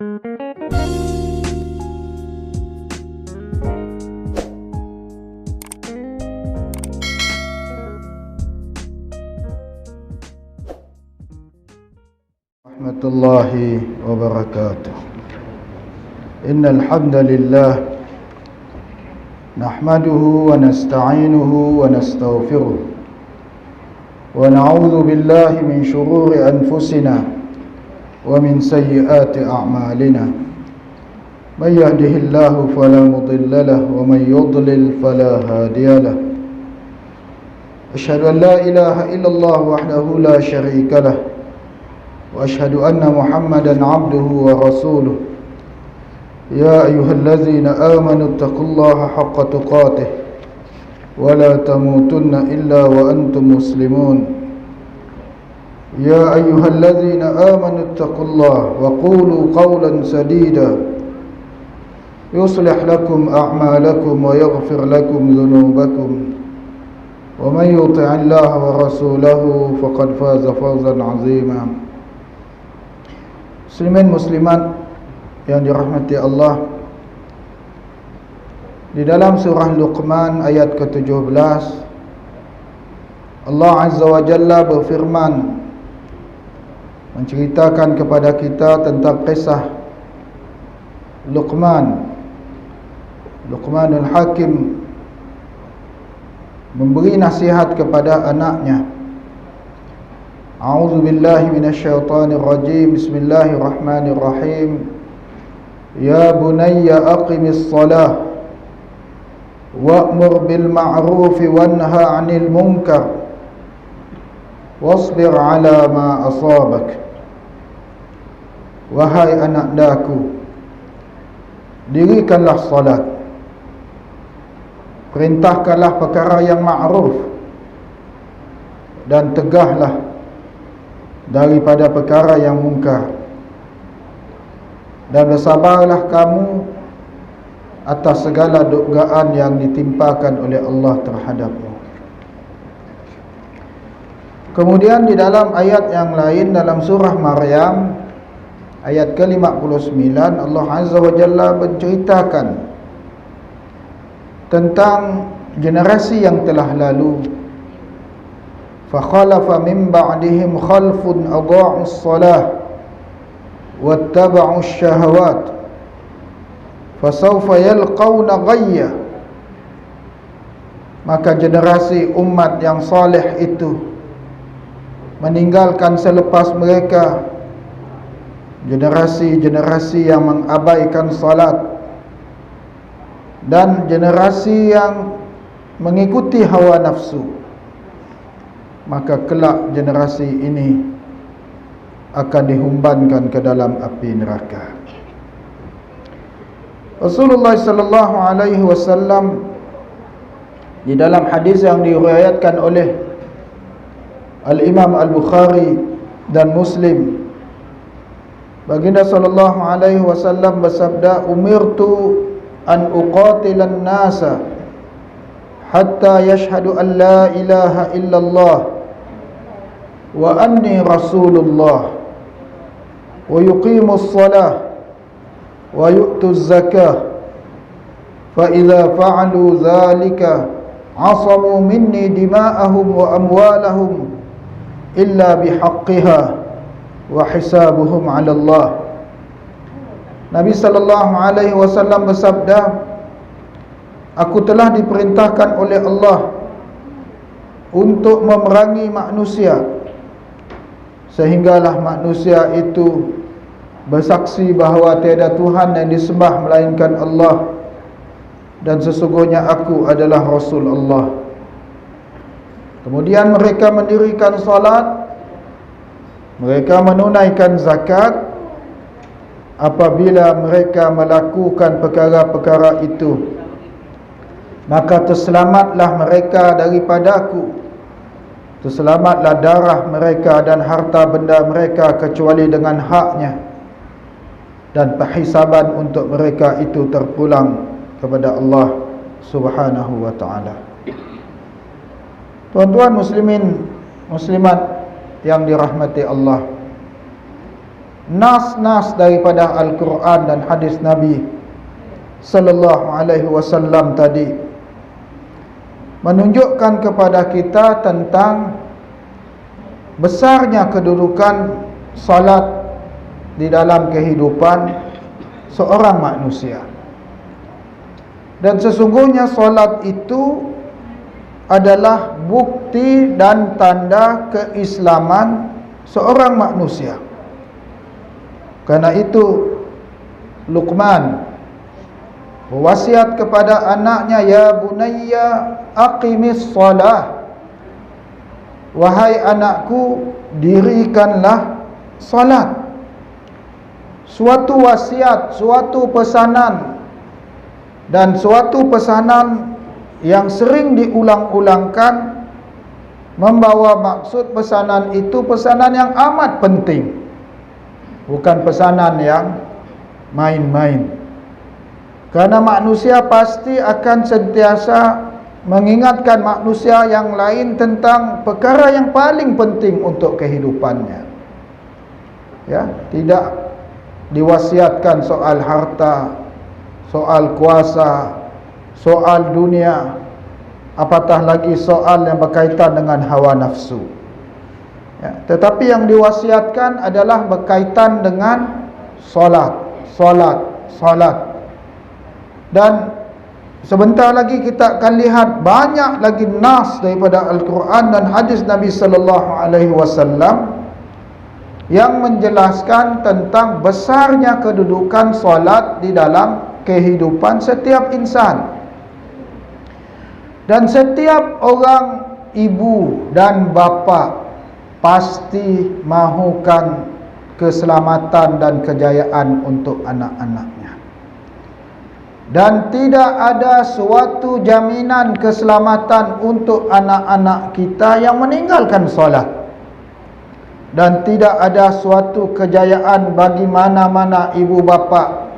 Warahmatullahi wabarakatuh. Innal hamdalillah nahmaduhu wa nasta'inuhu wa nastaghfiruh wa na'udzu billahi min shururi anfusina wa min sayyiati a'malina. May yahdihillahu fala mudilla lahu wa may yudlil fala hadiya lahu. Asyhadu an la ilaha illallah wahdahu la syarika lahu wa asyhadu anna Muhammadan abduhu wa rasuluh. Ya ayyuhallazina amanu taqullaha haqqa tuqatih wa la tamutunna illa wa antum muslimun. Ya ayyuhallazina amanu taqullaha wa qulu qawlan sadida yuslih lakum a'malakum wa yaghfir lakum dhunubakum wa man yuti'illaha wa rasulahu faqad faza fawzan 'azima. Muslimin muslimat yang dirahmati Allah, di dalam surah Luqman ayat ke-17 Allah Azza wa Jalla berfirman menceritakan kepada kita tentang kisah Luqmanul Hakim memberi nasihat kepada anaknya. A'udzu billahi minasyaitonir rajim. Bismillahirrahmanirrahim. Ya bunayya aqimis shalah wa'mur bil ma'ruf wanha 'anil munkar wasbir 'ala ma asabak. Wahai anak-anakku, dirikanlah salat, perintahkanlah perkara yang ma'ruf dan tegahlah daripada perkara yang mungkar, dan bersabarlah kamu atas segala dugaan yang ditimpakan oleh Allah terhadapmu. Kemudian di dalam ayat yang lain dalam surah Maryam ayat ke-59 Allah Azza wa Jalla menceritakan tentang generasi yang telah lalu. فَخَلَفَ مِنْ بَعْدِهِمْ خَلْفٌ أَضَاعُوا الصَّلَاةَ وَاتَّبَعُوا الشَّهَوَاتِ فَسَوْفَ يَلْقَوْنَ غَيًّا. Maka generasi umat yang saleh itu meninggalkan selepas mereka generasi-generasi yang mengabaikan salat dan generasi yang mengikuti hawa nafsu. Maka kelak generasi ini akan dihumbankan ke dalam api neraka. Rasulullah sallallahu alaihi wasallam di dalam hadis yang diriwayatkan oleh Al-Imam Al-Bukhari dan Muslim, baginda sallallahu alaihi wasallam bersabda, "Umirtu an uqatilan nasa hatta yashhadu an la ilaha illallah wa anni rasulullah wa yuqimus salah wa yu'tuz zakah fa idza fa'alu dhalika 'asamu minni dima'ahum wa amwalahum illa bihaqqiha wa hisabuhum 'ala Allah." Nabi sallallahu alaihi wasallam bersabda, "Aku telah diperintahkan oleh Allah untuk memerangi manusia sehinggalah manusia itu bersaksi bahawa tiada Tuhan yang disembah melainkan Allah, dan sesungguhnya aku adalah Rasul Allah." Kemudian mereka mendirikan salat, mereka menunaikan zakat. Apabila mereka melakukan perkara-perkara itu, maka terselamatlah mereka daripadaku. Terselamatlah darah mereka dan harta benda mereka kecuali dengan haknya, dan perhisaban untuk mereka itu terpulang kepada Allah Subhanahu wa ta'ala. Tuan-tuan muslimin muslimat yang dirahmati Allah, nas-nas daripada Al-Quran dan hadis Nabi sallallahu alaihi wasallam tadi menunjukkan kepada kita tentang besarnya kedudukan salat di dalam kehidupan seorang manusia. Dan sesungguhnya salat itu adalah bukti dan tanda keislaman seorang manusia. Karena itu Luqman berwasiat kepada anaknya, ya bunayya aqimis salah, wahai anakku, dirikanlah salat. Suatu wasiat, suatu pesanan, dan suatu pesanan yang sering diulang-ulangkan, membawa maksud pesanan itu pesanan yang amat penting, bukan pesanan yang main-main. Karena manusia pasti akan sentiasa mengingatkan manusia yang lain tentang perkara yang paling penting untuk kehidupannya. Ya, tidak diwasiatkan soal harta, soal kuasa, soal dunia, apatah lagi soal yang berkaitan dengan hawa nafsu. Ya, tetapi yang diwasiatkan adalah berkaitan dengan solat, solat, solat. Dan sebentar lagi kita akan lihat banyak lagi nas daripada Al-Quran dan hadis Nabi sallallahu alaihi wasallam yang menjelaskan tentang besarnya kedudukan solat di dalam kehidupan setiap insan. Dan setiap orang ibu dan bapa pasti mahukan keselamatan dan kejayaan untuk anak-anaknya. Dan tidak ada suatu jaminan keselamatan untuk anak-anak kita yang meninggalkan solat. Dan tidak ada suatu kejayaan bagi mana-mana ibu bapa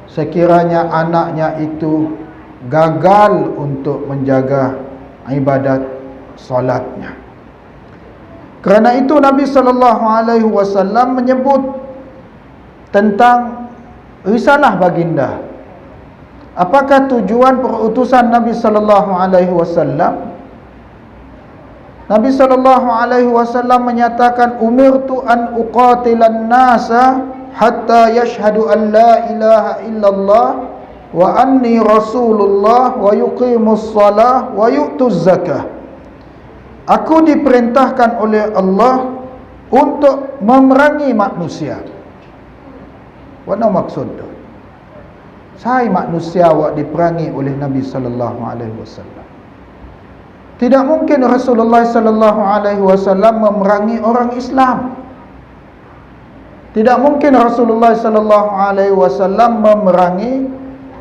sekiranya anaknya itu gagal untuk menjaga ibadat solatnya. Kerana itu Nabi sallallahu alaihi wasallam menyebut tentang risalah baginda. Apakah tujuan perutusan Nabi sallallahu alaihi wasallam? Nabi sallallahu alaihi wasallam menyatakan, umirtu an uqatilan nasa hatta yashhadu an la ilaha illallah wa anni rasulullah wa yuqimus salah wa yu'tuz zakah. Aku diperintahkan oleh Allah untuk memerangi manusia. Apa maksud tu? Saya manusia awak diperangi oleh Nabi sallallahu alaihi wasallam. Tidak mungkin Rasulullah sallallahu alaihi wasallam memerangi orang Islam. Tidak mungkin Rasulullah sallallahu alaihi wasallam memerangi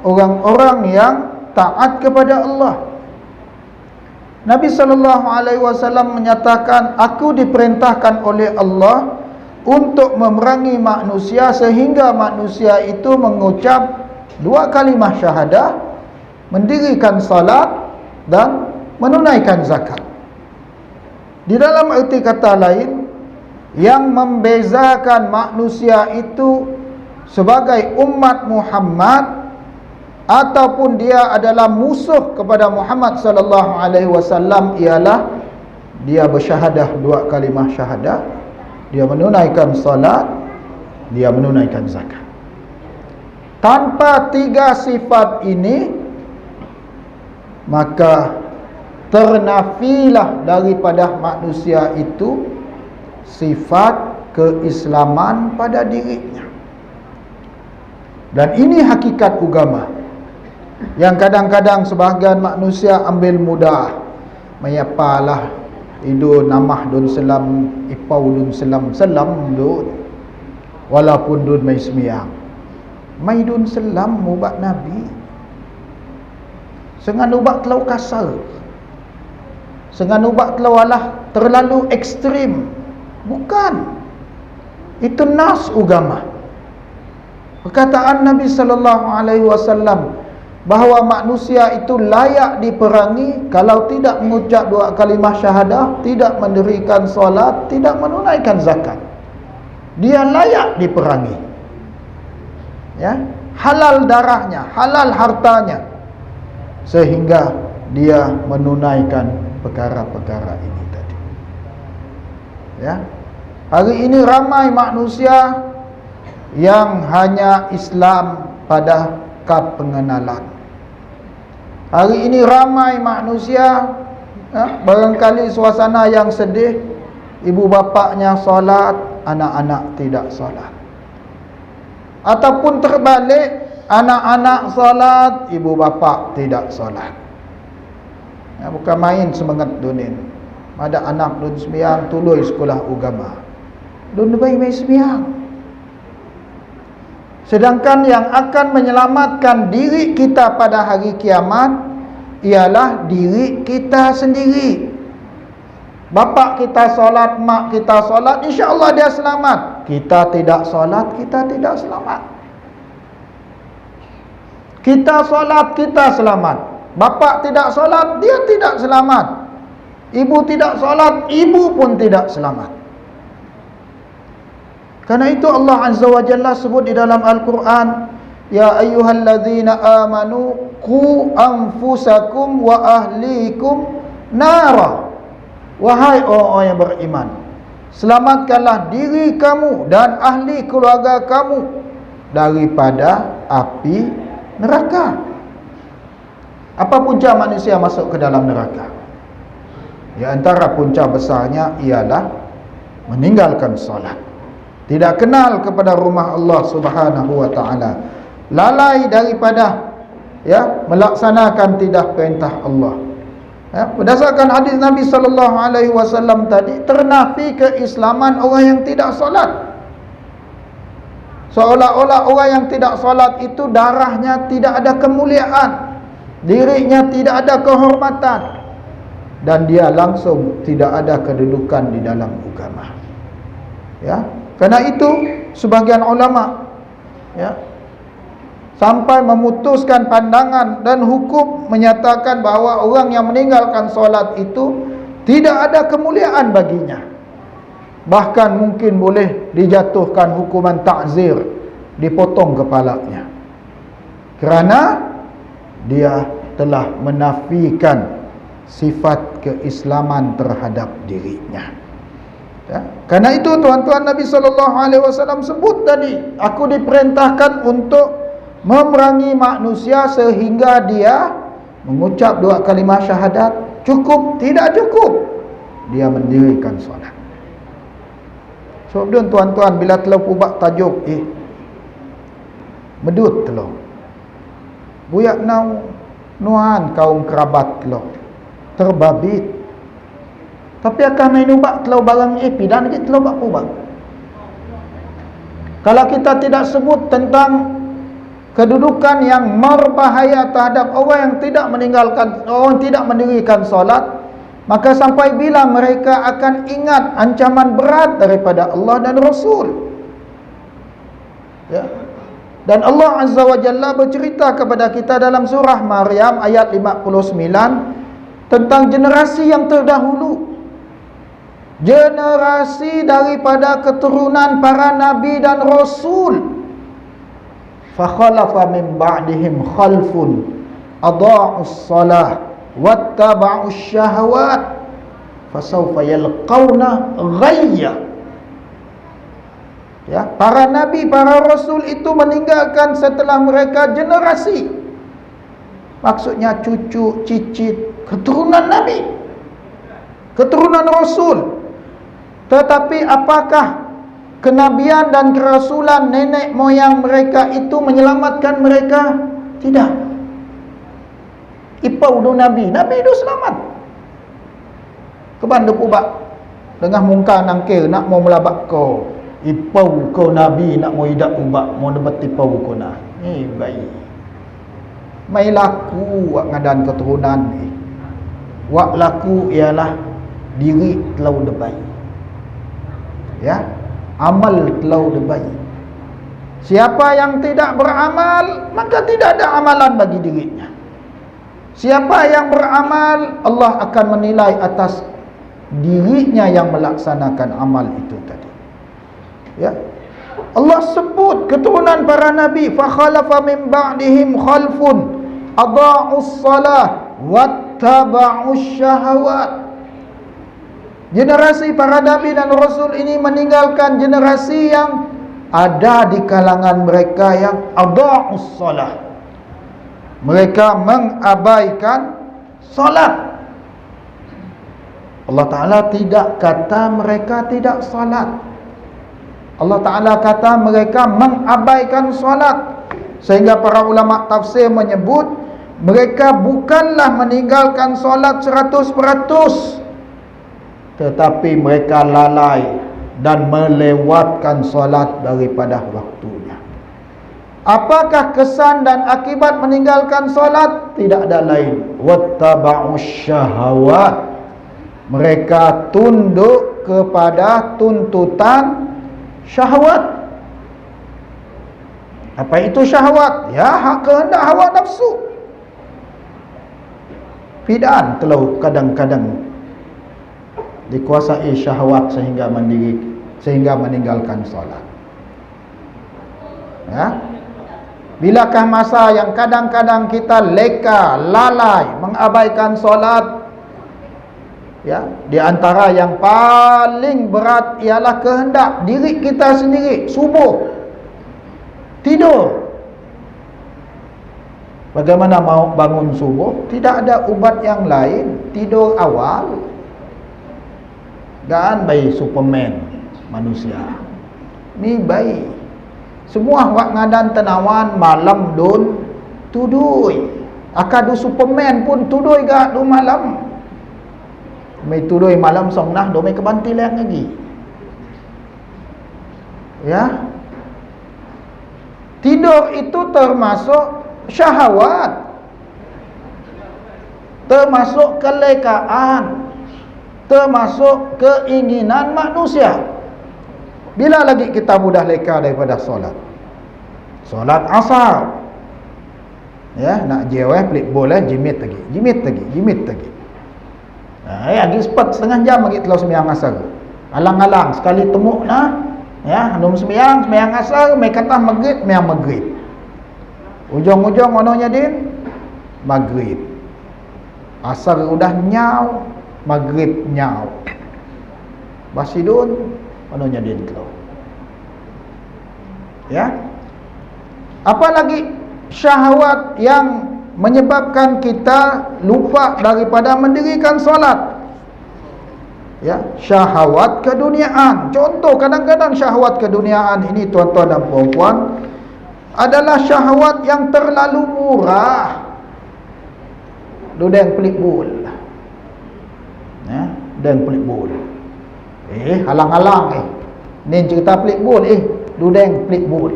orang-orang yang taat kepada Allah. Nabi sallallahu alaihi wasallam menyatakan, aku diperintahkan oleh Allah untuk memerangi manusia sehingga manusia itu mengucap 2 kalimah syahadah, mendirikan salat dan menunaikan zakat. Di dalam erti kata lain, yang membezakan manusia itu sebagai umat Muhammad ataupun dia adalah musuh kepada Muhammad sallallahu alaihi wasallam ialah dia bersyahadah 2 kalimah syahadah, dia menunaikan salat, dia menunaikan zakat. Tanpa 3 sifat ini, maka ternafilah daripada manusia itu sifat keislaman pada dirinya. Dan ini hakikat agama yang kadang-kadang sebahagian manusia ambil mudah. Mayapalah idun namah dun selam, ipau dun selam dun, walaupun dun mai semiyang maidun selam mubat Nabi sengan ubat telau kasar, sengan ubat telau alah terlalu ekstrim. Bukan, itu nas agama. Perkataan Nabi sallallahu alaihi wasallam bahawa manusia itu layak diperangi kalau tidak mengucap 2 kalimah syahadah, tidak mendirikan solat, tidak menunaikan zakat. dia layak diperangi. Ya, halal darahnya, halal hartanya, sehingga dia menunaikan perkara-perkara ini tadi. Ya. Hari ini ramai manusia yang hanya Islam pada kad pengenalan. Hari ini ramai manusia, barangkali suasana yang sedih, ibu bapaknya solat, anak-anak tidak solat. Ataupun terbalik, anak-anak solat, ibu bapak tidak solat. Ya, bukan main semangat dunia. Ada anak dun sembiang tului sekolah agama, dun lebih main sembiang. Sedangkan yang akan menyelamatkan diri kita pada hari kiamat ialah diri kita sendiri. Bapak kita solat, mak kita solat, insya-Allah dia selamat. Kita tidak solat, kita tidak selamat. Kita solat, kita selamat. Bapak tidak solat, dia tidak selamat. Ibu tidak solat, ibu pun tidak selamat. Karena itu Allah Azza wa Jalla sebut di dalam Al-Quran, ya ayyuhalladzina amanu qu anfusakum wa ahlikum nara. Wahai orang-orang yang beriman, selamatkanlah diri kamu dan ahli keluarga kamu daripada api neraka. Apa punca manusia masuk ke dalam neraka? Di antara punca besarnya ialah meninggalkan solat, tidak kenal kepada rumah Allah Subhanahu wa taala, lalai daripada melaksanakan tidak perintah Allah. Berdasarkan hadis Nabi sallallahu alaihi wasallam tadi, ternafi keislaman orang yang tidak solat. Seolah-olah orang yang tidak solat itu darahnya tidak ada kemuliaan, dirinya tidak ada kehormatan, dan dia langsung tidak ada kedudukan di dalam agama. Ya, karena itu sebagian ulama sampai memutuskan pandangan dan hukum menyatakan bahawa orang yang meninggalkan solat itu tidak ada kemuliaan baginya. Bahkan mungkin boleh dijatuhkan hukuman ta'zir, dipotong kepalanya, kerana dia telah menafikan sifat keislaman terhadap dirinya. Ya. Karena itu tuan-tuan, Nabi SAW sebut tadi, aku diperintahkan untuk memerangi manusia sehingga dia mengucap 2 kalimah syahadat. Cukup? Tidak cukup, dia mendirikan solat. Sebab tu tuan-tuan, bila telah ubah tajuk medut telah buyak nuan kaum kerabat telah terbabit, tapi akan main ubah telah barang pidan kita telah ubah. Kalau kita tidak sebut tentang kedudukan yang berbahaya terhadap orang yang tidak mendirikan solat, maka sampai bila mereka akan ingat ancaman berat daripada Allah dan Rasul. Ya. Dan Allah Azza wa Jalla bercerita kepada kita dalam surah Maryam ayat 59 tentang generasi yang terdahulu, generasi daripada keturunan para nabi dan rasul. Fakhalafa min ba'dihim khalfun adha'us salah wattaba'us syahawat fasawfa yalqawna ghayya. Ya, para nabi, para rasul itu meninggalkan setelah mereka generasi, maksudnya cucu, cicit, keturunan nabi, keturunan rasul. Tetapi apakah kenabian dan kerasulan nenek moyang mereka itu menyelamatkan mereka? Tidak. Ipau du nabi itu selamat. Keban duk ubak dengan mungkar nangkir nak mau melabak kau. Ipau kau nabi nak mau hidak ubak, mau debat ipau kau nak. Baik. Mai laku wak ngadan keturunan ni. Wak laku ialah diri telau debai. Ya, amal telau debai. Siapa yang tidak beramal, maka tidak ada amalan bagi dirinya. Siapa yang beramal, Allah akan menilai atas dirinya yang melaksanakan amal itu tadi. Ya. Allah sebut keturunan para nabi, fa khalafa min ba'dihim khalfun adha'us salah wattaba'us syahawat. Generasi para nabi dan rasul ini meninggalkan generasi yang ada di kalangan mereka yang adha'us salah. Mereka mengabaikan salat. Allah Ta'ala tidak kata mereka tidak salat. Allah Ta'ala kata mereka mengabaikan salat. Sehingga para ulama tafsir menyebut mereka bukanlah meninggalkan salat 100%, tetapi mereka lalai dan melewatkan salat daripada waktunya. Apakah kesan dan akibat meninggalkan salat? Tidak ada lain, wattaba'us syahawat. Mereka tunduk kepada tuntutan syahwat. Apa itu syahwat? Ya, kehendak hawa nafsu. Bid'ah telah kadang-kadang dikuasai syahwat sehingga meninggalkan solat. Ya. Bilakah masa yang kadang-kadang kita leka, lalai, mengabaikan solat? Ya, di antara yang paling berat ialah kehendak diri kita sendiri. Subuh tidur. Bagaimana mau bangun subuh? Tidak ada ubat yang lain, tidur awal. Gaan bayi Superman manusia. Ni bayi. Semua wak ngadan tenawan malam dun tudui. Akadu Superman pun tudui gak du malam. Mai tudui malam songnah do mai kebantilan lagi. Ya. Tidur itu termasuk syahwat, termasuk kelekaan, termasuk keinginan manusia. Bila lagi kita mudah leka daripada solat? Solat asar, ya, nak jeweh pelik boleh jimit lagi. Lagi sempat setengah jam lagi telah sembahyang asar. Alang-alang sekali temu nah, ya, andum sembahyang asar, mai kata maghrib. Ujung-ujung manonya din maghrib. Asar udah nyau, maghrib nyau. Basidun manonya din telo. Ya. Apalagi syahwat yang menyebabkan kita lupa daripada mendirikan solat. Ya, syahwat keduniaan. Contoh kadang-kadang syahwat keduniaan ini tuan-tuan dan puan-puan adalah syahwat yang terlalu murah. Dudeng pelik bul. Ya, dudeng pelik bul. Halang-halang Ni cerita pelik bul dudeng pelik bul.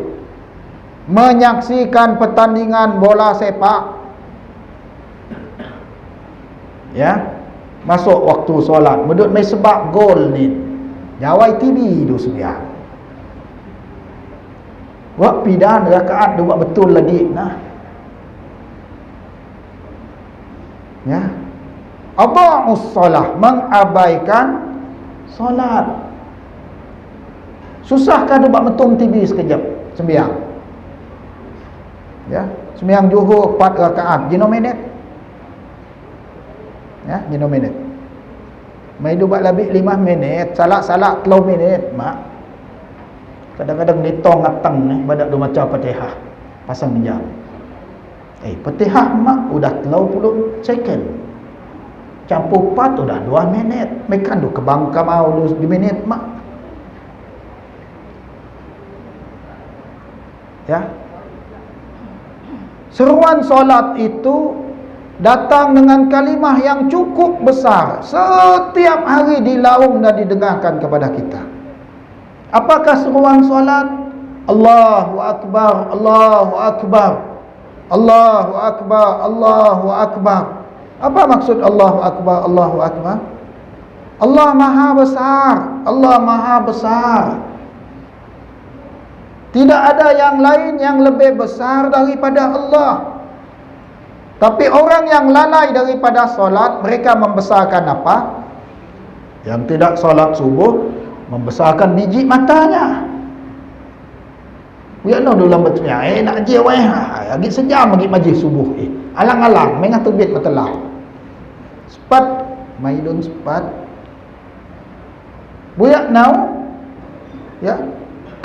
Menyaksikan pertandingan bola sepak. Ya, masuk waktu solat, medut mai sebab gol ni. Jawai TV tu sembiang. Wak pidan rakaat tu buat betul lagi nah. Ya. Adha'us salah, mengabaikan solat. Susahkah tu buat metung TV sekejap sembiang? Ya, sembiang Zuhur 4 rakaat, jino minit. Ya, jino minit. Mai du buat lebih 5 minit, salak-salak 3 minit, mak. Kadang-kadang ditong ngatang ni badak du maca Fatihah. Pasang jam. Fatihah mak udah 30 second. Campur 4 udah 2 minit. Mekan du kebang kamau 2 minit mak. Ya. Seruan solat itu datang dengan kalimah yang cukup besar. Setiap hari dilaung dan didengarkan kepada kita. Apakah seruan solat? Allahu Akbar, Allahu Akbar, Allahu Akbar, Allahu Akbar. Apa maksud Allahu Akbar, Allahu Akbar? Allah Maha Besar, Allah Maha Besar. Tidak ada yang lain yang lebih besar daripada Allah. Tapi orang yang lalai daripada solat, mereka membesarkan apa? Yang tidak solat subuh, membesarkan biji matanya. Buat no dalam bertanya, nak je weh, lagi sejam lagi majlis subuh. Alang-alang, mengah terbit matelah. Sepat, maidun sepat. Buat now, ya.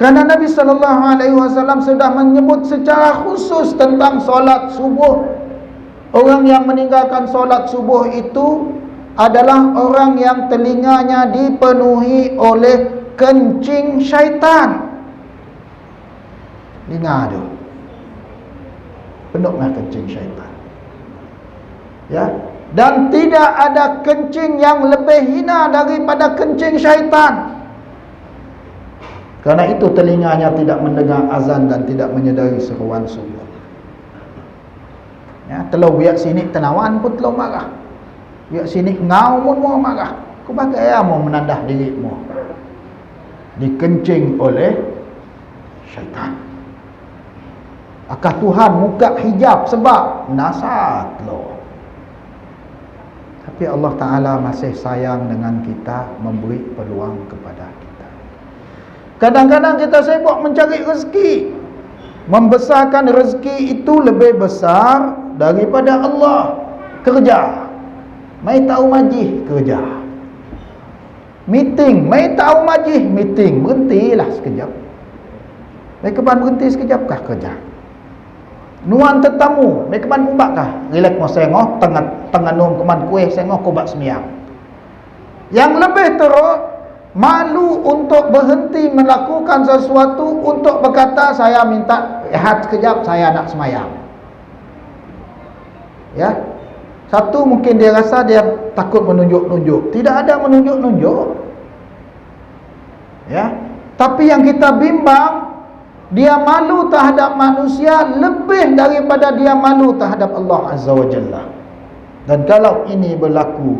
Kerana Nabi SAW sudah menyebut secara khusus tentang solat subuh. Orang yang meninggalkan solat subuh itu adalah orang yang telinganya dipenuhi oleh kencing syaitan. Dengar tu, penuhlah kencing syaitan, ya. Dan tidak ada kencing yang lebih hina daripada kencing syaitan. Karena itu telinganya tidak mendengar azan dan tidak menyedari seruan subuh. Ya, telah biak sini tenawan pun telah marah. Biak sini ngau pun mau marah. Kau bagai mau menandah dirimu dikencing oleh syaitan. Akah Tuhan muka hijab sebab nasat lo. Tapi Allah Ta'ala masih sayang dengan kita, memberi peluang kepada kita. Kadang-kadang kita sibuk mencari rezeki, membesarkan rezeki itu lebih besar daripada Allah. Kerja, mai tahu majih kerja. Meeting, mai tahu majih meeting. Berhentilah sekejap. Mai keban berhenti sekejap kah kerja. Nuan tetamu, mai keban umbak kah? Relax mo sengoh tengah nom keman kuih sengoh ko bak semiyang. Yang lebih teruk, malu untuk berhenti melakukan sesuatu untuk berkata saya minta rehat sekejap, saya nak semayang. Ya. Satu, mungkin dia rasa dia takut menunjuk-nunjuk. Tidak ada menunjuk-nunjuk. Ya. Tapi yang kita bimbang, dia malu terhadap manusia lebih daripada dia malu terhadap Allah Azza wa Jalla. Dan kalau ini berlaku,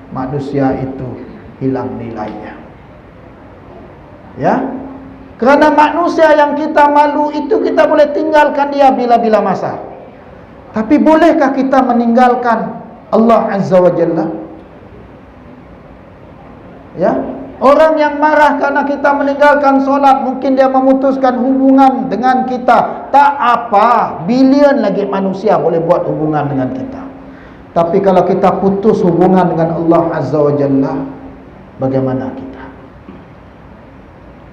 manusia itu hilang nilainya. Ya. Kerana manusia yang kita malu itu kita boleh tinggalkan dia bila-bila masa. Tapi bolehkah kita meninggalkan Allah Azza wa Jalla? Ya. Orang yang marah karena kita meninggalkan solat, mungkin dia memutuskan hubungan dengan kita. Tak apa, bilion lagi manusia boleh buat hubungan dengan kita. Tapi kalau kita putus hubungan dengan Allah Azza wa Jalla, bagaimana kita?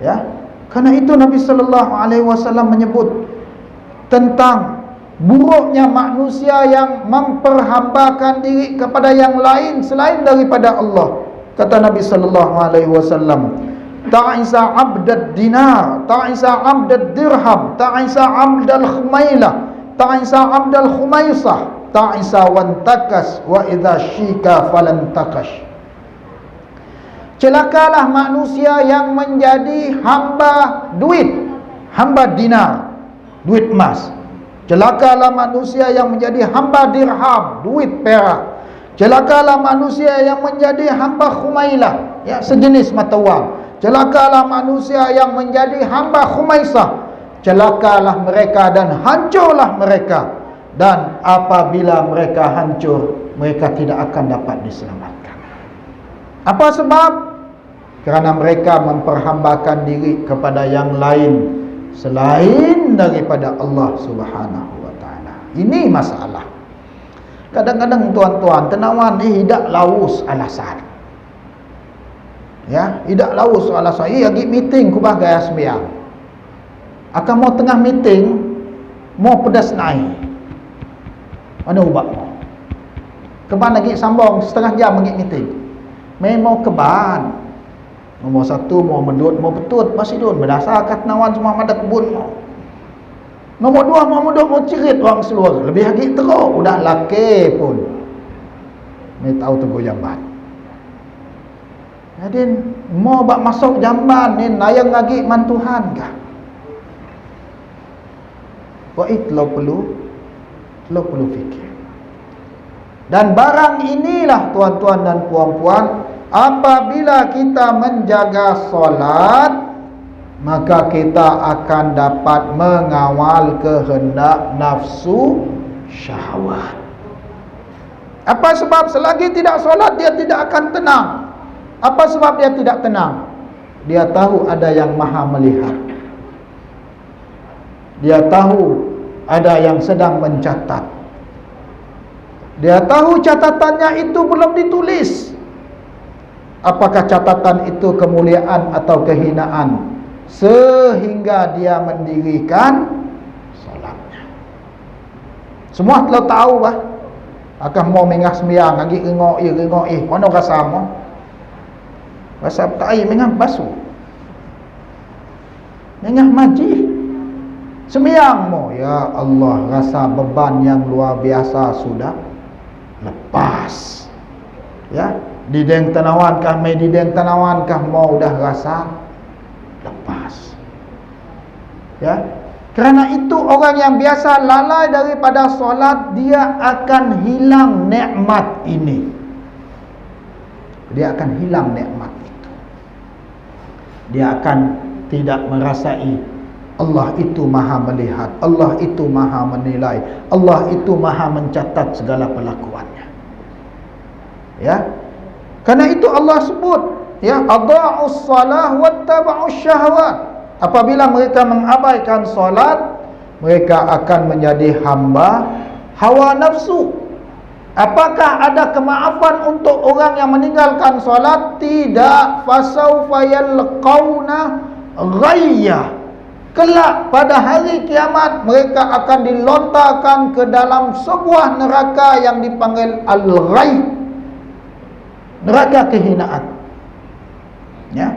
Ya. Karena itu Nabi SAW menyebut tentang buruknya manusia yang memperhambakan diri kepada yang lain selain daripada Allah. Kata Nabi SAW, ta'isa abdad dinar, ta'isa abdad dirham, ta'isa abdal khumailah, ta'isa abdal khumaisah, ta'isa wantakas, wa idha syika falantakash. Celakalah manusia yang menjadi hamba duit, hamba dinar, duit emas. Celakalah manusia yang menjadi hamba dirham, duit perak. Celakalah manusia yang menjadi hamba khumailah, ya, sejenis mata wang. Celakalah manusia yang menjadi hamba khumaisah. Celakalah mereka dan hancurlah mereka. Dan apabila mereka hancur, mereka tidak akan dapat diselamatkan. Apa sebab? Kerana mereka memperhambakan diri kepada yang lain selain daripada Allah Subhanahu wa Ta'ala. Ini masalah. Kadang-kadang tuan-tuan tenawan tidak laus alasan. Ya, tidak laus alasan. Lagi meeting ku bagai sembiang. Akan mau tengah meeting, mau pedas naik. Mana ubak mau? Keban lagi sambung setengah jam lagi meeting. Memang keban. Nombor satu mau mendut, mau betut, masih dun berdasarkan tenawan semua ada kebun mau. Nombor dua mau mendut, mau cirit orang seluar. Lebih lagi teruk, udah laki pun ni tahu tegur jamban. Jadi mau bak masuk jamban ni nayang lagi mantuhan kah? Wah itu perlu fikir. Dan barang inilah tuan-tuan dan puan-puan, apabila kita menjaga solat, maka kita akan dapat mengawal kehendak nafsu syahwat. Apa sebab? Selagi tidak solat dia tidak akan tenang. Apa sebab dia tidak tenang? Dia tahu ada yang maha melihat. Dia tahu ada yang sedang mencatat. Dia tahu catatannya itu belum ditulis. Apakah catatan itu kemuliaan atau kehinaan, sehingga dia mendirikan solatnya. Semua telah tahu bah. Akah mau mengah sembiang lagi rengok mana rasa mo? Rasa tak air mengah basuh. Mengah maji. Sembiang mo, ya Allah, rasa beban yang luar biasa sudah lepas. Ya, dideng tanawankah mau dah rasa lepas. Ya, kerana itu orang yang biasa lalai daripada solat, dia akan hilang nikmat ini. Dia akan hilang nikmat itu. Dia akan tidak merasai Allah itu maha melihat, Allah itu maha menilai, Allah itu maha mencatat segala perlakuannya. Ya, karena itu Allah sebut, ya, adha'us salah wattaba'us syahwat. Apabila mereka mengabaikan solat, mereka akan menjadi hamba hawa nafsu. Apakah ada kemaafan untuk orang yang meninggalkan solat? Tidak. Fasawfa yalqauna ghayya. Kelak pada hari kiamat mereka akan dilontarkan ke dalam sebuah neraka yang dipanggil al-ghayy, neraka kehinaan. Ya,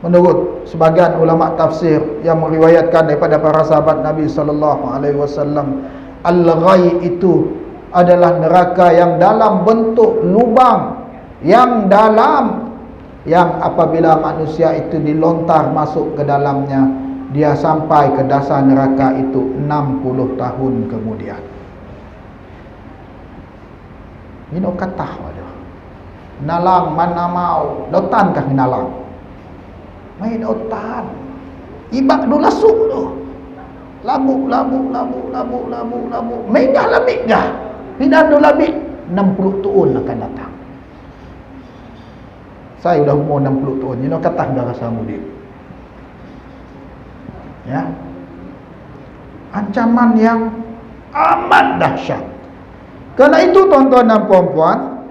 menurut sebagian ulama tafsir yang meriwayatkan daripada para sahabat Nabi sallallahu alaihi wasallam, al-ghayy itu adalah neraka yang dalam bentuk lubang yang dalam, yang apabila manusia itu dilontar masuk ke dalamnya, dia sampai ke dasar neraka itu 60 tahun kemudian. Ini kata waduh. Nalang mana mau, dotankah nalang? Mai dotan. Ibak do lasuk tu. Labuk. Mengah labik dah. Pidan do labik 60 tahun akan datang. Saya sudah umur 60 tahun. Ini kata dah rasa mudik. Ya, ancaman yang amat dahsyat. Karena itu tuan-tuan dan puan-puan,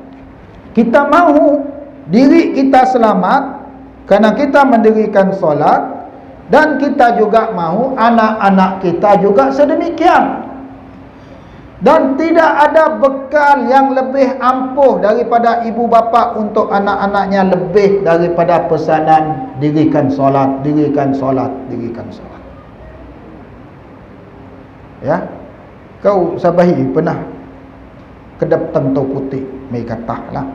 kita mahu diri kita selamat karena kita mendirikan solat, dan kita juga mahu anak-anak kita juga sedemikian. Dan tidak ada bekal yang lebih ampuh daripada ibu bapa untuk anak-anaknya lebih daripada pesanan dirikan solat, dirikan solat, dirikan solat. Ya, kau sabahi pernah kedap tentau putih mai katah lah.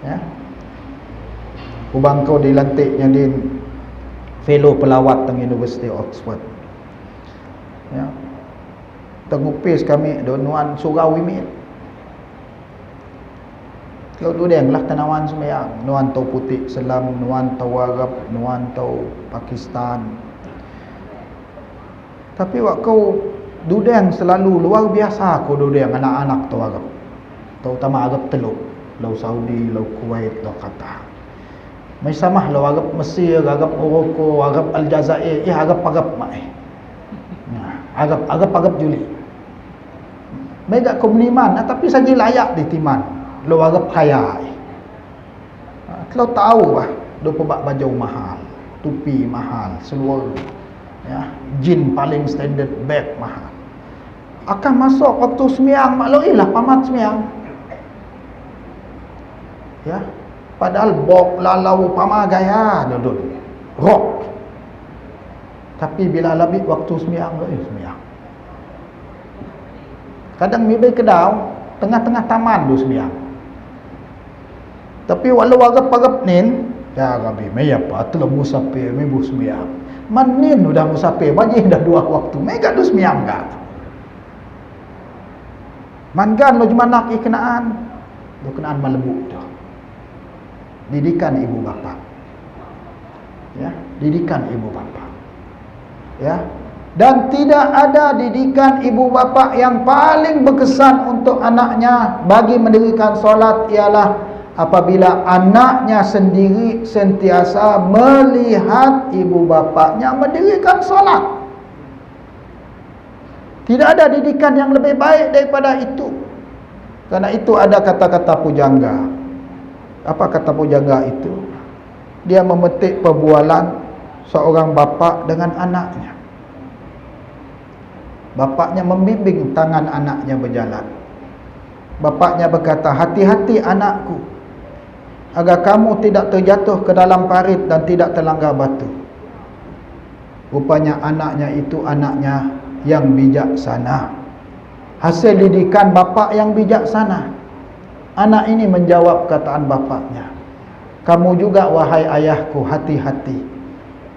Ya, ubang kau dilantik jadi fellow pelawat teng University of Oxford. Ya, tengupis kami donuan surau imi. Kau tu deng lah tanawan semaya, nuan tau putih Selam, nuan tau Arab, nuan tau Pakistan. Tapi wak kau dudeng selalu luar biasa kau dudeng anak-anak tu Arab. Terutama Arab Teluk, Lau Saudi, Lau Kuwait, Lau Qatar. Mai samah lau Arab Mesir, Arab Morocco, Arab Aljazair, Arab mai. Arab Juli. Mai dak kau meniman, tapi saja layak di timan. Lau Arab kaya. Kalau tahu bah, do pebak baju mahal, tupi mahal, seluar. Ya, jin paling standard, bag mahal. Akan masuk waktu sembiang maklum lah pamat sembiang. Ya, padahal bok lalau pama gaya duduk rock. Tapi bila labik waktu sembiang sembiang. Kadang mibai kedau tengah-tengah taman do sembiang. Tapi walau agap-agap nin, ya Rabbi, mai apa telah musafir, mai bu sembiang. Manin udah musafir, wajib dah 2 waktu. Mega dus miang gak. Mangan lo cuma nak ikenaan. Lo kenaan malebuk dah. Didikan ibu bapa. Ya, didikan ibu bapa. Ya. Dan tidak ada didikan ibu bapa yang paling berkesan untuk anaknya bagi mendirikan solat ialah apabila anaknya sendiri sentiasa melihat ibu bapanya mendirikan solat. Tidak ada didikan yang lebih baik daripada itu. Karena itu ada kata-kata pujangga. Apa kata pujangga itu? Dia memetik perbualan seorang bapa dengan anaknya. Bapaknya membimbing tangan anaknya berjalan. Bapaknya berkata, hati-hati anakku, agar kamu tidak terjatuh ke dalam parit dan tidak terlanggar batu. Rupanya anaknya itu anaknya yang bijaksana. Hasil didikan bapa yang bijaksana. Anak ini menjawab kataan bapaknya, kamu juga wahai ayahku hati-hati,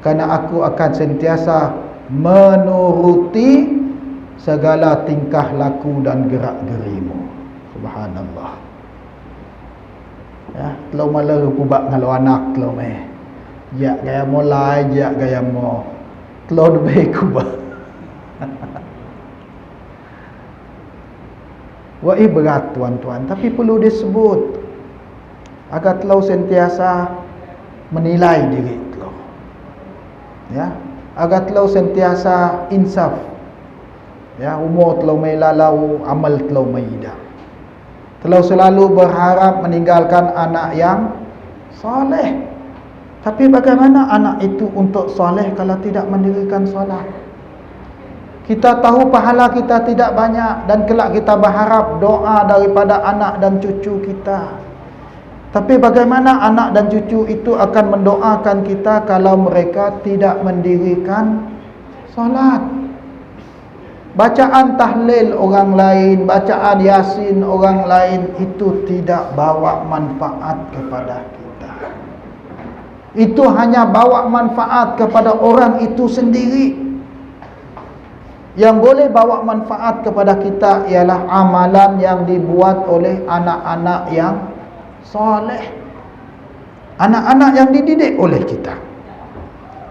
karena aku akan sentiasa menuruti segala tingkah laku dan gerak-gerimu. Subhanallah. Ya, telo malah pubak ngalo anak telo meh. Ya gaya mulai, ya gaya mo. Telo lebih kubak. Wah, berat tuan-tuan, tapi perlu disebut agar telo sentiasa menilai diri telo. Ya, agar telo sentiasa insaf. Ya, umur telo mai lalau, amal telo mai ida. Telo selalu berharap meninggalkan anak yang soleh. Tapi bagaimana anak itu untuk soleh kalau tidak mendirikan solat? Kita tahu pahala kita tidak banyak, dan kelak kita berharap doa daripada anak dan cucu kita. Tapi bagaimana anak dan cucu itu akan mendoakan kita kalau mereka tidak mendirikan solat? Bacaan tahlil orang lain, bacaan yasin orang lain itu tidak bawa manfaat kepada kita. Itu hanya bawa manfaat kepada orang itu sendiri. Yang boleh bawa manfaat kepada kita ialah amalan yang dibuat oleh anak-anak yang soleh, anak-anak yang dididik oleh kita.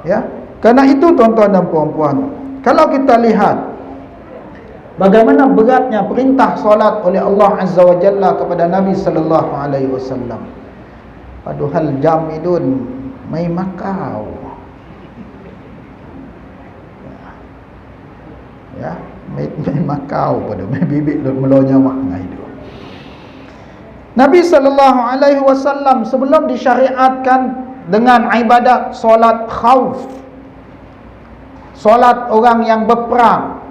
Ya, karena itu tuan-tuan dan puan-puan, kalau kita lihat bagaimana beratnya perintah solat oleh Allah Azza wa Jalla kepada Nabi sallallahu alaihi wasallam. Padahal jam idun mai makau. Ya, mai makau pada mai bibik duk melonya mak ngai tu. Nabi sallallahu alaihi wasallam sebelum disyariatkan dengan ibadat solat khauf, solat orang yang berperang,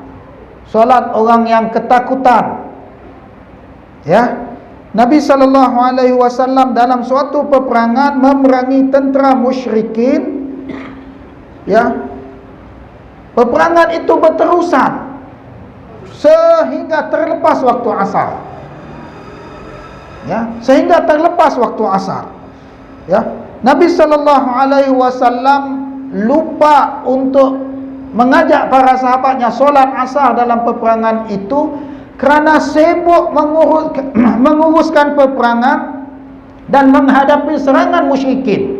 solat orang yang ketakutan, ya, Nabi sallallahu alaihi wasallam dalam suatu peperangan memerangi tentera musyrikin, ya, peperangan itu berterusan sehingga terlepas waktu asar, ya, sehingga terlepas waktu asar, ya. Nabi sallallahu alaihi wasallam lupa untuk mengajak para sahabatnya solat asar dalam peperangan itu kerana sibuk menguruskan peperangan dan menghadapi serangan musyrikin,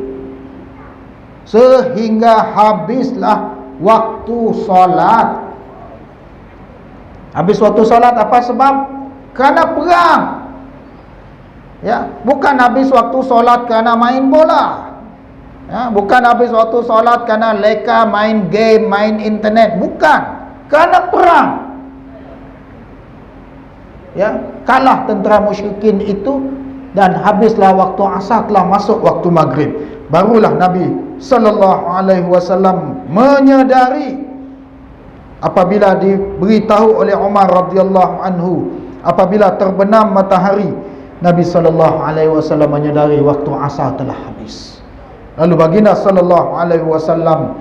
sehingga habislah waktu solat. Habis waktu solat apa sebab? Kerana perang, ya, bukan habis waktu solat kerana main bola. Ya, bukan habis waktu solat kerana leka, main game, main internet. Bukan, kerana perang. Ya, kalah tentera musyrikin itu, dan habislah waktu asar, telah masuk waktu maghrib. Barulah Nabi sallallahu alaihi wasallam menyadari apabila diberitahu oleh Umar radhiyallahu anhu, apabila terbenam matahari, Nabi sallallahu alaihi wasallam menyadari waktu asar telah habis. Lalu baginda sallallahu alaihi wasallam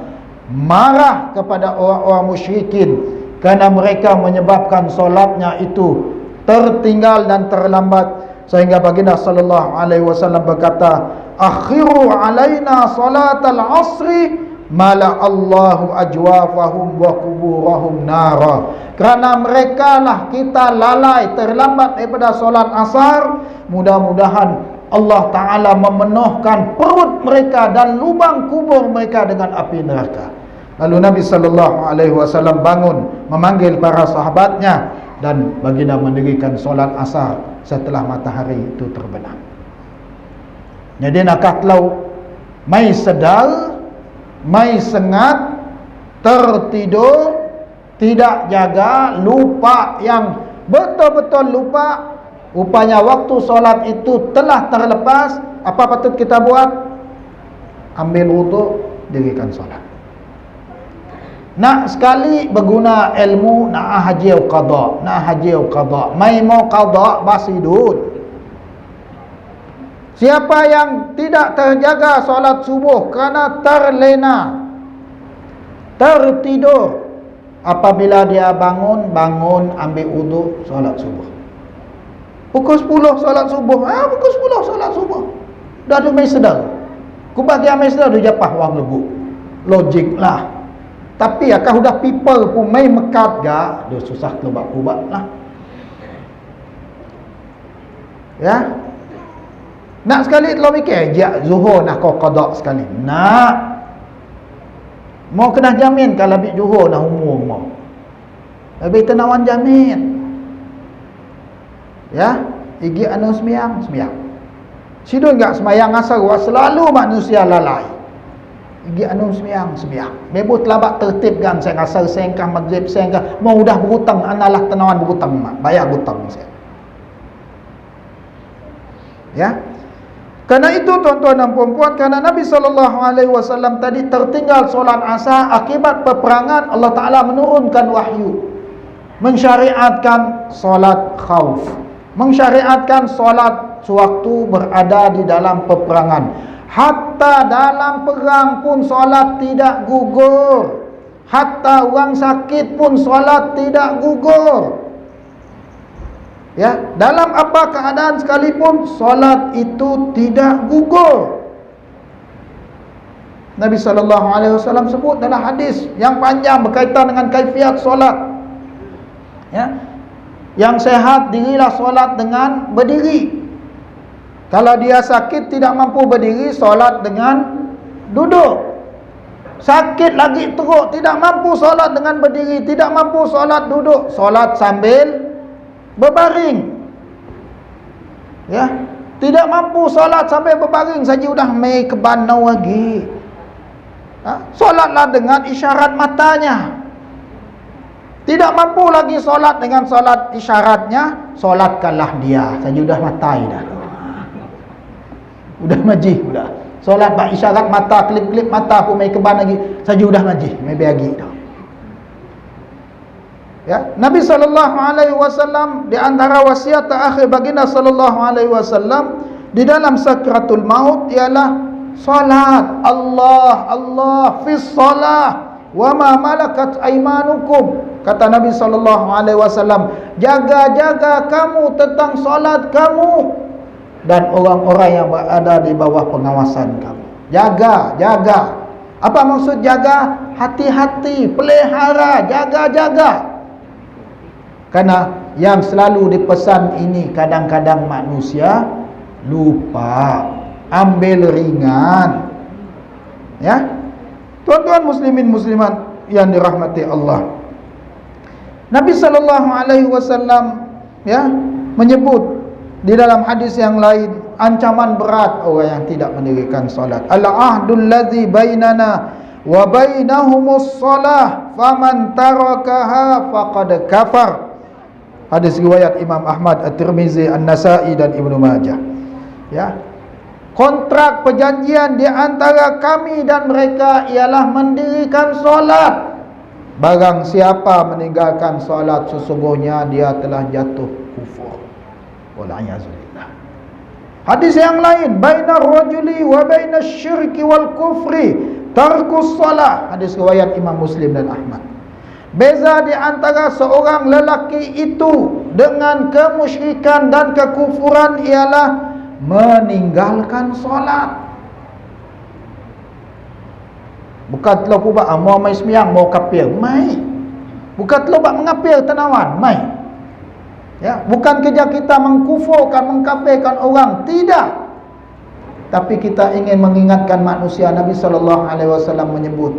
marah kepada orang-orang musyrikin kerana mereka menyebabkan solatnya itu tertinggal dan terlambat, sehingga baginda sallallahu alaihi wasallam berkata, akhiru alaina salatal asri mala Allahu ajwafahum wa kuburahum nara. Kerana mereka lah kita lalai, terlambat daripada solat asar, mudah-mudahan Allah Ta'ala memenuhkan perut mereka dan lubang kubur mereka dengan api neraka. Lalu Nabi sallallahu alaihi wasallam bangun, memanggil para sahabatnya, dan baginda mendirikan solat asar setelah matahari itu terbenam. Jadi nak kalau mai sedal, mai sengat, tertidur, tidak jaga, lupa, yang betul-betul lupa, rupanya waktu solat itu telah terlepas, apa patut kita buat? Ambil wudu, dirikan solat. Nak sekali berguna ilmu, nak haji atau qada, nak haji atau qada, mai mau qada basidun. Siapa yang tidak terjaga solat subuh kerana terlena, tertidur, apabila dia bangun ambil wudu, solat subuh. Pukul 10 solat subuh. Pukul 10 solat subuh. Dah ada mai sedar. Ku bagi amai sedar dia japah wang legu. Logik lah. Tapi akak sudah people pun mai mekat gak, dia susah kelubak-kelubak lah. Ya. Nak sekali telah mikir, ajak zuhur nak kau qada sekali. Nak. Mau kena jamin kalau ambil zuhur dah umur mau. Habis tenawan jamin. Ya, igi anu sembiang. Sidun enggak sembahyang asar, selalu manusia lalai. Igi anu sembiang. Bebo telabak tertib kan saya asar sengkah maghrib sengkah, mau dah berhutang analah tenawan berhutang mak, bayar hutang saya. Ya. Karena itu tuan-tuan dan puan-puan, karena Nabi SAW tadi tertinggal solat asar akibat peperangan, Allah Ta'ala menurunkan wahyu, mensyariatkan solat khauf, mensyariatkan solat sewaktu berada di dalam peperangan. Hatta dalam perang pun solat tidak gugur, hatta orang sakit pun solat tidak gugur. Ya, dalam apa keadaan sekalipun solat itu tidak gugur. Nabi SAW sebut dalam hadis yang panjang berkaitan dengan kaifiat solat. Ya, yang sehat dirilah solat dengan berdiri. Kalau dia sakit tidak mampu berdiri, solat dengan duduk. Sakit lagi teruk, tidak mampu solat dengan berdiri, tidak mampu solat duduk, solat sambil berbaring. Ya, tidak mampu solat sampai berbaring saja udah mai kebanau lagi. Solatlah dengan isyarat matanya. Tidak mampu lagi solat dengan solat isyaratnya, solatkanlah dia saja udah matai dah. Udah majih udah. Solat bak isyarat mata, klip-klip mata pun mai keban lagi, saja udah majih, mai biagi dah. Ya, Nabi SAW di antara wasiat terakhir baginda SAW di dalam sakratul maut ialah salat. Allah fi salah wa ma malakat aimanukum. Kata Nabi SAW, jaga-jaga kamu tentang salat kamu dan orang-orang yang berada di bawah pengawasan kamu. Jaga. Apa maksud jaga? Hati-hati, pelihara, jaga-jaga. Karena yang selalu dipesan ini kadang-kadang manusia lupa, ambil ringan. Ya. Tuan-tuan muslimin muslimat yang dirahmati Allah. Nabi SAW ya menyebut di dalam hadis yang lain ancaman berat orang yang tidak mendirikan solat. Al-ahdul ladzi bainana wa bainahumus shalah faman tarakaha faqad kafar. Hadis riwayat Imam Ahmad, At-Tirmizi, An-Nasa'i dan Ibnu Majah. Ya. Kontrak perjanjian di antara kami dan mereka ialah mendirikan solat. Barang siapa meninggalkan solat, sesungguhnya dia telah jatuh kufur. Wal'iyazulillah. Hadis yang lain, bainar rajuli wa bainash syirki wal kufri tarkus salah. Hadis riwayat Imam Muslim dan Ahmad. Beza di antara seorang lelaki itu dengan kemusyrikan dan kekufuran ialah meninggalkan solat. Bukan telah kubak mau mai sembiang, mau kafir, mai. Bukan telah bak mengapir tenawan, mai. Ya, bukan kerja kita mengkufurkan, mengkafirkan orang, tidak. Tapi kita ingin mengingatkan manusia. Nabi SAW menyebut,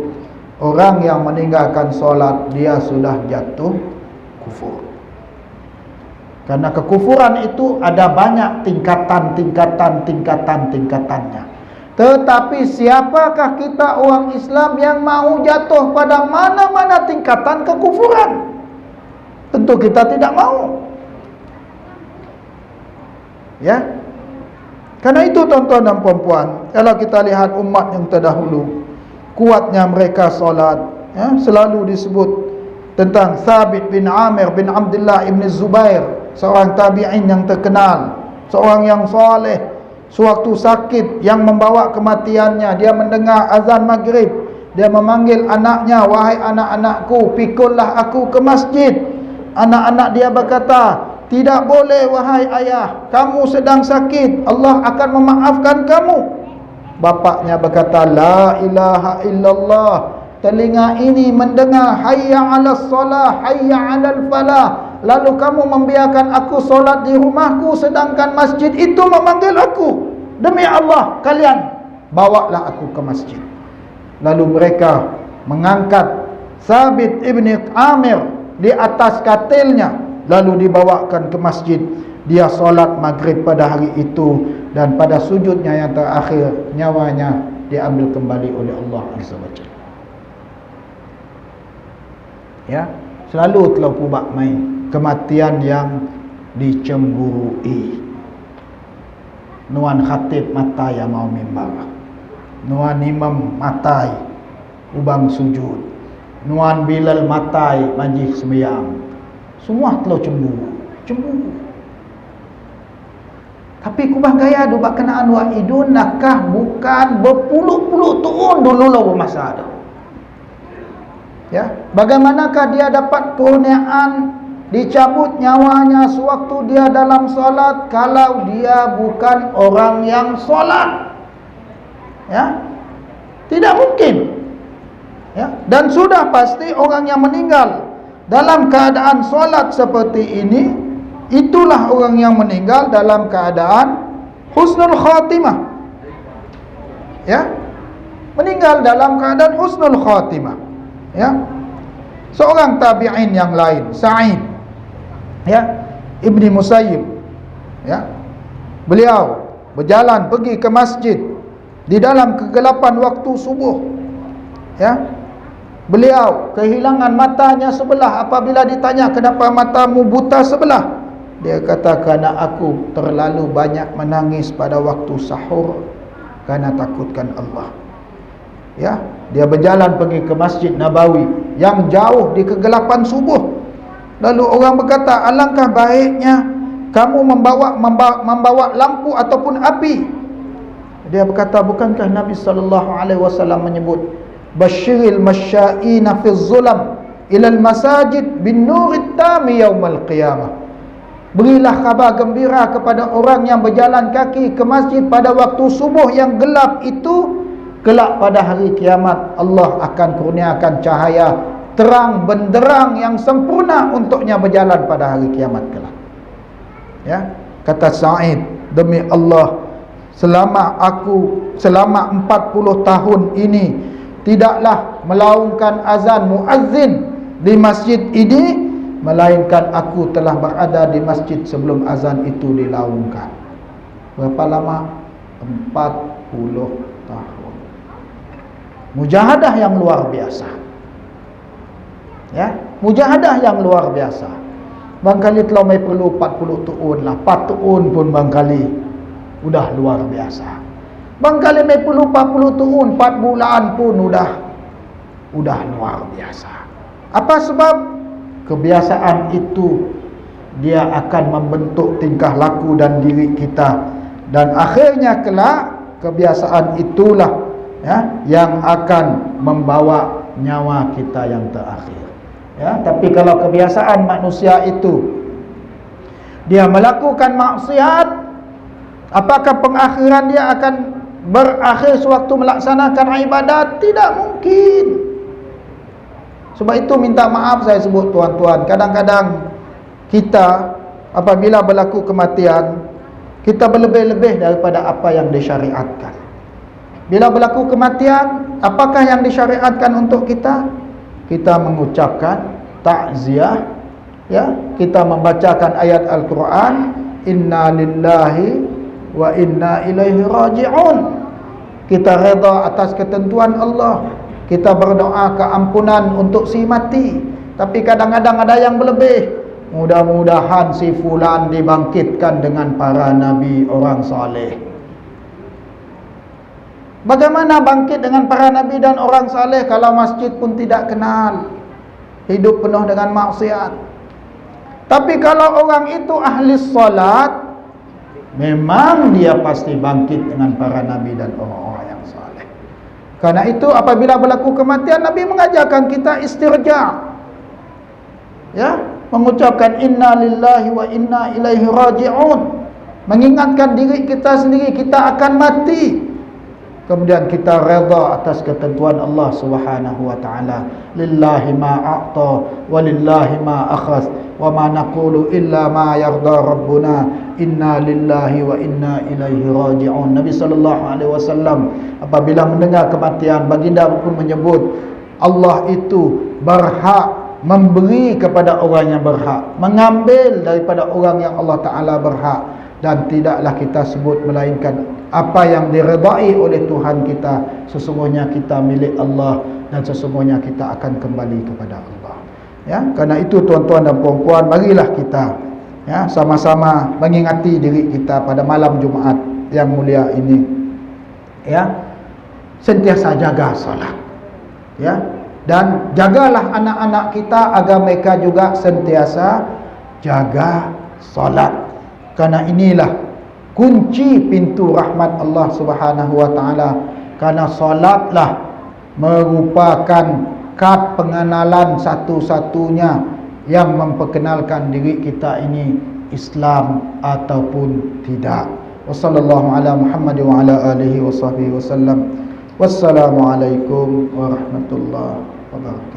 orang yang meninggalkan solat, dia sudah jatuh kufur. Karena kekufuran itu ada banyak tingkatannya. Tetapi siapakah kita orang Islam yang mau jatuh pada mana-mana tingkatan kekufuran? Tentu kita tidak mau. Ya. Karena itu tuan-tuan dan puan-puan, kalau kita lihat umat yang terdahulu, kuatnya mereka solat, ya, selalu disebut tentang Thabit bin Amir bin Abdullah ibn Zubair, seorang tabi'in yang terkenal, seorang yang soleh. Sewaktu sakit yang membawa kematiannya, dia mendengar azan maghrib, dia memanggil anaknya, "Wahai anak-anakku, pikullah aku ke masjid." Anak-anak dia berkata, "Tidak boleh wahai ayah, kamu sedang sakit, Allah akan memaafkan kamu." Bapaknya berkata, "La ilaha illallah." Telinga ini mendengar hayya 'alas salah, hayya 'alal falah. Lalu kamu membiarkan aku solat di rumahku, sedangkan masjid itu memanggil aku. Demi Allah, kalian bawalah aku ke masjid. Lalu mereka mengangkat Thabit ibn Amir di atas katilnya, lalu dibawakan ke masjid. Dia solat maghrib pada hari itu, dan pada sujudnya yang terakhir, nyawanya diambil kembali oleh Allah Azza wa Jalla. Ya, selalu telah pubak mai kematian yang dicemburui. Nuan khatib matai yang mau mimbar, nuan imam matai ubang sujud, nuan bilal matai majlis sembahyang, semua telah cemburu. Tapi kubah gaya dubak kenaan wa idun nakah bukan berpuluh-puluh tahun dulu lah masa ada. Ya, bagaimanakah dia dapat kurniaan dicabut nyawanya sewaktu dia dalam solat kalau dia bukan orang yang solat? Ya, tidak mungkin. Ya, dan sudah pasti orang yang meninggal dalam keadaan solat seperti ini, itulah orang yang meninggal dalam keadaan husnul khatimah. Ya, meninggal dalam keadaan husnul khatimah. Ya, seorang tabi'in yang lain, Sa'id, ya, Ibni Musayyib, ya, beliau berjalan pergi ke masjid di dalam kegelapan waktu subuh. Ya, beliau kehilangan matanya sebelah. Apabila ditanya, "Kenapa matamu buta sebelah?" Dia kata, "Karena aku terlalu banyak menangis pada waktu sahur karena takutkan Allah." Ya, dia berjalan pergi ke Masjid Nabawi yang jauh di kegelapan subuh. Lalu orang berkata, "Alangkah baiknya kamu membawa lampu ataupun api." Dia berkata, "Bukankah Nabi SAW menyebut, basyiril masya'ina fi zulam ilal masajid bin nurit tami yaumal qiyamah." Berilah kabar gembira kepada orang yang berjalan kaki ke masjid pada waktu subuh yang gelap itu, kelak pada hari kiamat Allah akan kurniakan cahaya terang benderang yang sempurna untuknya berjalan pada hari kiamat kelak. Ya, kata Sa'id, "Demi Allah, selama 40 tahun ini tidaklah melaungkan azan muazzin di masjid ini, melainkan aku telah berada di masjid sebelum azan itu dilaungkan." Berapa lama? 40 tahun. Mujahadah yang luar biasa. Ya, mujahadah yang luar biasa. Bangkali telah mai perlu 40 tahun lah, 4 tahun pun bangkali udah luar biasa. Bangkali mai perlu 40 tahun, 4 bulan pun udah luar biasa. Apa sebab? Kebiasaan itu dia akan membentuk tingkah laku dan diri kita, dan akhirnya kelak kebiasaan itulah, ya, yang akan membawa nyawa kita yang terakhir. Ya, tapi kalau kebiasaan manusia itu dia melakukan maksiat, apakah pengakhiran dia akan berakhir sewaktu melaksanakan ibadat? Tidak mungkin. Sebab itu minta maaf saya sebut tuan-tuan, kadang-kadang kita apabila berlaku kematian, kita berlebih-lebih daripada apa yang disyariatkan. Bila berlaku kematian, apakah yang disyariatkan untuk kita? Kita mengucapkan takziah, ya, kita membacakan ayat Al-Quran, "Inna lillahi wa inna ilaihi raji'un." Kita redha atas ketentuan Allah. Kita berdoa keampunan untuk si mati. Tapi kadang-kadang ada yang berlebih. Mudah-mudahan si fulan dibangkitkan dengan para nabi orang saleh. Bagaimana bangkit dengan para nabi dan orang saleh kalau masjid pun tidak kenal? Hidup penuh dengan maksiat. Tapi kalau orang itu ahli salat, memang dia pasti bangkit dengan para nabi dan orang-orang yang saleh. Karena itu apabila berlaku kematian, Nabi mengajarkan kita istirja. Ya, mengucapkan inna lillahi wa inna ilaihi raji'un. Mengingatkan diri kita sendiri kita akan mati. Kemudian kita redha atas ketentuan Allah Subhanahu wa taala. Lillahi ma a'ta wa lillahi ma akhadh wa ma naqulu illa ma yarda rabbuna inna lillahi wa inna ilaihi raji'un. Nabi sallallahu alaihi wasallam apabila mendengar kematian, baginda pun menyebut Allah itu berhak memberi kepada orang yang berhak, mengambil daripada orang yang Allah Ta'ala berhak, dan tidaklah kita sebut melainkan apa yang diredai oleh Tuhan kita. Sesungguhnya kita milik Allah dan sesungguhnya kita akan kembali kepada Allah. Ya, karena itu tuan-tuan dan puan-puan, marilah kita ya sama-sama mengingati diri kita pada malam Jumaat yang mulia ini. Ya, sentiasa jaga salat. Ya, dan jagalah anak-anak kita agar mereka juga sentiasa jaga salat. Karena inilah kunci pintu rahmat Allah Subhanahu wa taala. Karena salatlah merupakan kad pengenalan satu-satunya yang memperkenalkan diri kita ini Islam ataupun tidak. Wassallallahu ala Muhammad wa ala alihi wa sahbihi wasallam. Wassalamualaikum warahmatullahi wabarakatuh.